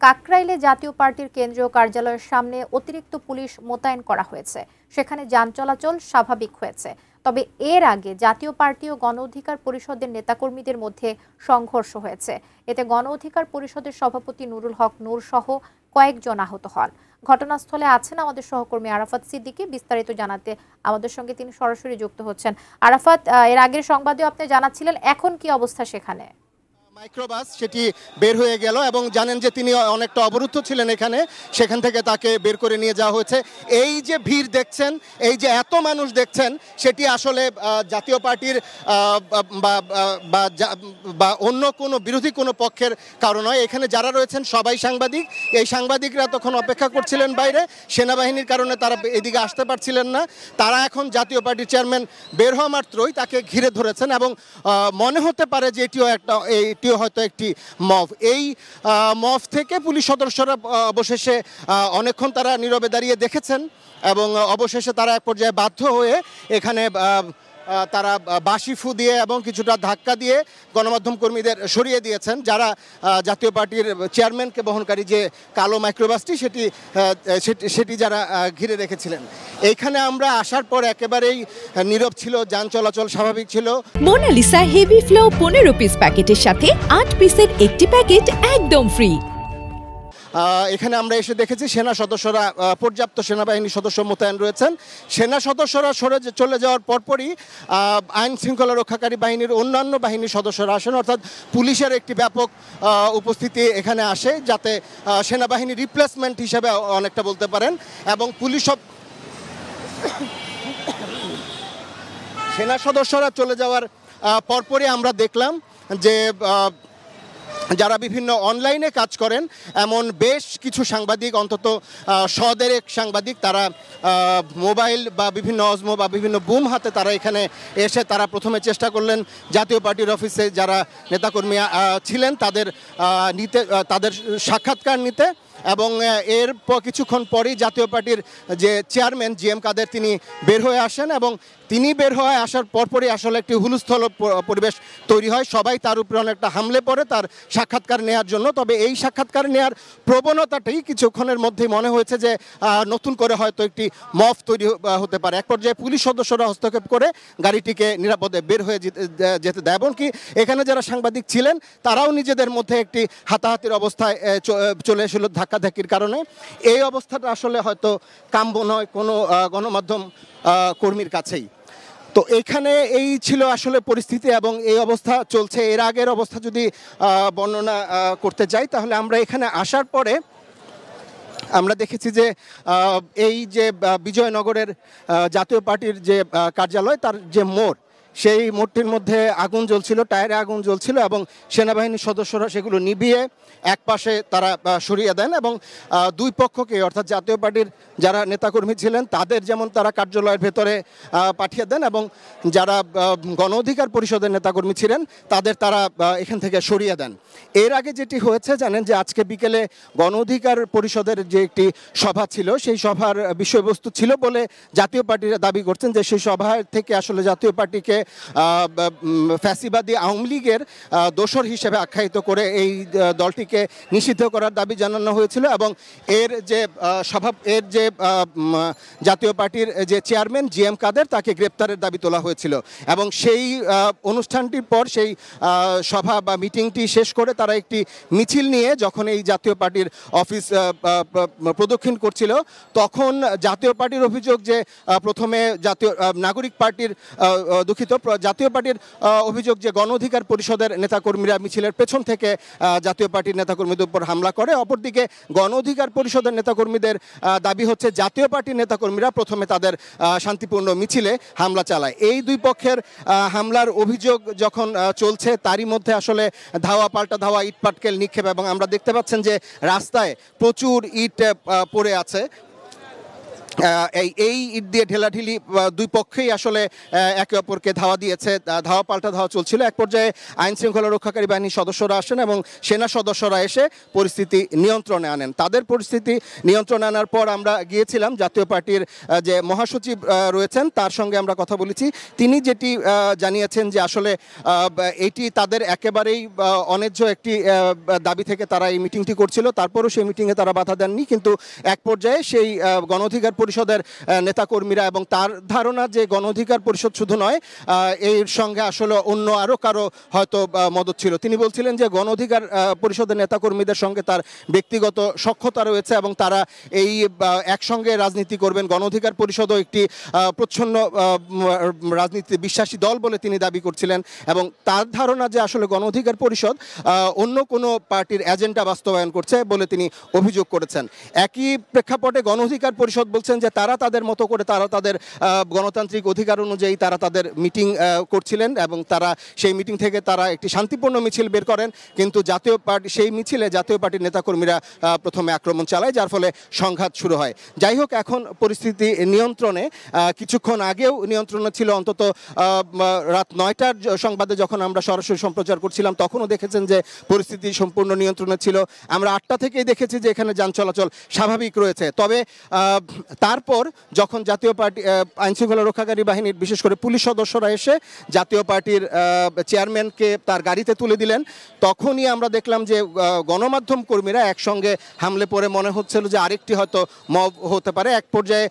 কাকরাইলে জাতীয় পার্টির কেন্দ্রীয় কার্যালয়ের সামনে অতিরিক্ত পুলিশ মোতায়েন করা হয়েছে। সেখানে যান চলাচল স্বাভাবিক হয়েছে। তবে এর আগে জাতীয় পার্টি ও গণ অধিকার পরিষদের নেতাকর্মীদের মধ্যে সংঘর্ষ হয়েছে। এতে গণ অধিকার পরিষদের সভাপতি নুরুল হক নূর সহ কয়েকজন আহত হন। ঘটনাস্থলে আছেন আমাদের সহকর্মী আরাফাত সিদ্দিকী। বিস্তারিত জানাতে আমাদের সঙ্গে তিনি সরাসরি যুক্ত হচ্ছেন। আরাফাত, এর আগের সংবাদেও আপনি জানাচ্ছিলেন, এখন কি অবস্থা সেখানে? মাইক্রোবাস সেটি বের হয়ে গেল এবং জানেন যে তিনি অনেকটা অবরুদ্ধ ছিলেন এখানে, সেখান থেকে তাকে বের করে নিয়ে যাওয়া হয়েছে। এই যে ভিড় দেখছেন, এই যে এত মানুষ দেখছেন, সেটি আসলে জাতীয় পার্টির বা অন্য কোনো বিরোধী কোনো পক্ষের কারণ নয়। এখানে যারা রয়েছেন সবাই সাংবাদিক। এই সাংবাদিকরা তখন অপেক্ষা করছিলেন বাইরে, সেনাবাহিনীর কারণে তারা এদিকে আসতে পারছিলেন না। তারা এখন জাতীয় পার্টির চেয়ারম্যান বের হওয়া মাত্রই তাকে ঘিরে ধরেছেন এবং মনে হতে পারে যে এটিও হয়তো একটি মব। এই মব থেকে পুলিশ সদস্যরা অবশেষে অনেকক্ষণ তারা নীরবে দাঁড়িয়ে দেখেছেন এবং অবশেষে তারা এক পর্যায়ে বাধ্য হয়ে এখানে তারা বাঁশি ফু দিয়ে এবং কিছুটা ধাক্কা দিয়ে গণমাধ্যম কর্মীদের সরিয়ে দিয়েছেন। যারা জাতীয় পার্টির চেয়ারম্যানকে বহনকারী যে কালো মাইক্রোবাসটি সেটি যারা ঘিরে রেখেছিলেন। এইখানে আমরা আসার পর একেবারেই নীরব ছিল, যান চলাচল স্বাভাবিক ছিল। মোনালিসা হেভি ফ্লো 15 পিস প্যাকেটের সাথে 8 পিসের একটি প্যাকেট একদম ফ্রি। এখানে আমরা এসে দেখেছি সেনা সদস্যরা, পর্যাপ্ত সেনাবাহিনীর সদস্য মোতায়েন রয়েছেন। সেনা সদস্যরা চলে যাওয়ার পরপরই আইন শৃঙ্খলা রক্ষাকারী বাহিনীর অন্যান্য বাহিনীর সদস্যরা আসেন, অর্থাৎ পুলিশের একটি ব্যাপক উপস্থিতি এখানে আসে, যাতে সেনাবাহিনী রিপ্লেসমেন্ট হিসেবে অনেকটা বলতে পারেন। এবং সেনা সদস্যরা চলে যাওয়ার পরপরই আমরা দেখলাম যে যারা বিভিন্ন অনলাইনে কাজ করেন এমন বেশ কিছু সাংবাদিক, অন্তত 100 সাংবাদিক, তারা মোবাইল বা বিভিন্ন অজমো বা বিভিন্ন বুম হাতে তারা এখানে এসে তারা প্রথমে চেষ্টা করলেন জাতীয় পার্টির অফিসে যারা নেতাকর্মী ছিলেন তাদের সাক্ষাৎকার নিতে। এবং এর কিছুক্ষণ পরেই জাতীয় পার্টির যে চেয়ারম্যান GM কাদের তিনি বের হয়ে আসেন এবং তিনি বের হয়ে আসার পরপরই আসলে একটি হুলস্থুল পরিবেশ তৈরি হয়। সবাই তার উপরে অনেকটা হামলে পড়ে তার সাক্ষাৎকার নেওয়ার জন্য। তবে এই সাক্ষাৎকার নেওয়ার প্রবণতাটাই কিছুক্ষণের মধ্যেই মনে হয়েছে যে নতুন করে হয়তো একটি মব তৈরি হতে পারে। এক পর্যায়ে পুলিশ সদস্যরা হস্তক্ষেপ করে গাড়িটিকে নিরাপদে বের হয়ে যেতে দেয়। এমনকি এখানে যারা সাংবাদিক ছিলেন তারাও নিজেদের মধ্যে একটি হাতাহাতির অবস্থায় চলে এসেছিল ধাক্কাধাক্কির কারণে। এই অবস্থাটা আসলে হয়তো কাম্য নয় কোনো গণমাধ্যম কর্মীর কাছেই। তো এখানে এই ছিল আসলে পরিস্থিতি এবং এই অবস্থা চলছে। এর আগের অবস্থা যদি বর্ণনা করতে যাই, তাহলে আমরা এখানে আসার পরে আমরা দেখেছি যে এই যে বিজয়নগরের জাতীয় পার্টির যে কার্যালয়, তার যে মোড়, সেই মোড়টির মধ্যে আগুন জ্বলছিল, টায়ারে আগুন জ্বলছিল এবং সেনাবাহিনীর সদস্যরা সেগুলো নিভিয়ে একপাশে তারা সরিয়ে দেন এবং দুই পক্ষকে, অর্থাৎ জাতীয় পার্টির যারা নেতাকর্মী ছিলেন তাদের যেমন তারা কার্যালয়ের ভেতরে পাঠিয়ে দেন এবং যারা গণ অধিকার পরিষদের নেতাকর্মী ছিলেন তাদের তারা এখান থেকে সরিয়ে দেন। এর আগে যেটি হয়েছে জানেন যে আজকে বিকেলে গণ অধিকার পরিষদের যে একটি সভা ছিল, সেই সভার বিষয়বস্তু ছিল বলে জাতীয় পার্টিরা দাবি করছেন যে সেই সভা থেকে আসলে জাতীয় পার্টিকে ফ্যাসিবাদী আওয়ামী লীগের দোসর হিসেবে আখ্যায়িত করে এই দলটিকে নিষিদ্ধ করার দাবি জানানো হয়েছিল এবং এর যে জাতীয় পার্টির যে চেয়ারম্যান GM কাদের তাকে গ্রেপ্তারের দাবি তোলা হয়েছিল। এবং সেই অনুষ্ঠানটির পর সেই সভা বা মিটিংটি শেষ করে তারা একটি মিছিল নিয়ে যখন এই জাতীয় পার্টির অফিস প্রদক্ষিণ করছিল, তখন জাতীয় পার্টির অভিযোগ যে প্রথমে নাগরিক পার্টির জাতীয় পার্টির অভিযোগ যে গণ অধিকার পরিষদের নেতাকর্মীরা মিছিলের পেছন থেকে জাতীয় পার্টির নেতাকর্মীদের উপর হামলা করে। অপরদিকে গণ অধিকার পরিষদের নেতাকর্মীদের দাবি হচ্ছে জাতীয় পার্টির নেতাকর্মীরা প্রথমে তাদের শান্তিপূর্ণ মিছিলে হামলা চালায়। এই দুই পক্ষের হামলার অভিযোগ যখন চলছে, তারই মধ্যে আসলে ধাওয়া পাল্টা ধাওয়া, ইট পাটকেল নিক্ষেপ এবং আমরা দেখতে পাচ্ছেন যে রাস্তায় প্রচুর ইট পড়ে আছে। এই ইট দিয়ে ঢেলাঢিলি দুই পক্ষেই আসলে একে অপরকে ধাওয়া দিয়েছে, ধাওয়া পাল্টা ধাওয়া চলছিল। এক পর্যায়ে আইন শৃঙ্খলা রক্ষাকারী বাহিনীর সদস্যরা আসেন এবং সেনা সদস্যরা এসে পরিস্থিতি নিয়ন্ত্রণে আনেন। তাদের পরিস্থিতি নিয়ন্ত্রণে আনার পর আমরা গিয়েছিলাম জাতীয় পার্টির যে মহাসচিব রয়েছেন তার সঙ্গে আমরা কথা বলেছি। তিনি যেটি জানিয়েছেন যে আসলে এটি তাদের একেবারেই অন্যায্য একটি দাবি থেকে তারা এই মিটিংটি করছিল, তারপরও সেই মিটিংয়ে তারা বাধা দেননি। কিন্তু এক পর্যায়ে সেই গণ অধিকার পরিষদের নেতাকর্মীরা এবং তার ধারণা যে গণ অধিকার পরিষদ শুধু নয় এর সঙ্গে আসলে অন্য আরও কারো হয়তো মদত ছিল। তিনি বলছিলেন যে গণ অধিকার পরিষদের নেতাকর্মীদের সঙ্গে তার ব্যক্তিগত সখ্যতা রয়েছে এবং তারা এই একসঙ্গে রাজনীতি করবেন। গণ অধিকার পরিষদও একটি প্রচ্ছন্ন রাজনীতি বিশ্বাসী দল বলে তিনি দাবি করছিলেন এবং তার ধারণা যে আসলে গণ অধিকার পরিষদ অন্য কোনো পার্টির এজেন্ডা বাস্তবায়ন করছে বলে তিনি অভিযোগ করেছেন। একই প্রেক্ষাপটে গণ অধিকার পরিষদ বলছেন যে তারা তাদের মতো করে তারা তাদের গণতান্ত্রিক অধিকার অনুযায়ী তারা তাদের মিটিং করছিলেন এবং তারা সেই মিটিং থেকে তারা একটি শান্তিপূর্ণ মিছিল বের করেন। কিন্তু জাতীয় পার্টি সেই মিছিলে জাতীয় পার্টির নেতাকর্মীরা প্রথমে আক্রমণ চালায়, যার ফলে সংঘাত শুরু হয়। যাই হোক, এখন পরিস্থিতি নিয়ন্ত্রণে, কিছুক্ষণ আগেও নিয়ন্ত্রণে ছিল। অন্তত রাত 9টার সংবাদে যখন আমরা সরাসরি সম্প্রচার করছিলাম তখনও দেখেছেন যে পরিস্থিতি সম্পূর্ণ নিয়ন্ত্রণে ছিল। আমরা 8টা থেকেই দেখেছি যে এখানে যান চলাচল স্বাভাবিক রয়েছে। তবে তারপর যখন জাতীয় পার্টি আইনশৃঙ্খলা রক্ষাকারী বাহিনীর বিশেষ করে পুলিশ সদস্যরা এসে জাতীয় পার্টির চেয়ারম্যানকে তার গাড়িতে তুলে দিলেন, তখনই আমরা দেখলাম যে গণমাধ্যম কর্মীরা একসঙ্গে হামলে পড়ে মনে হচ্ছিল যে আরেকটি হয়তো মব হতে পারে। এক পর্যায়ে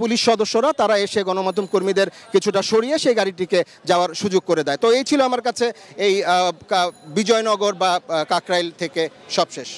পুলিশ সদস্যরা তারা এসে গণমাধ্যম কর্মীদের কিছুটা সরিয়ে সেই গাড়িটিকে যাওয়ার সুযোগ করে দেয়। তো এই ছিল আমার কাছে এই বিজয়নগর বা কাকরাইল থেকে সবশেষ।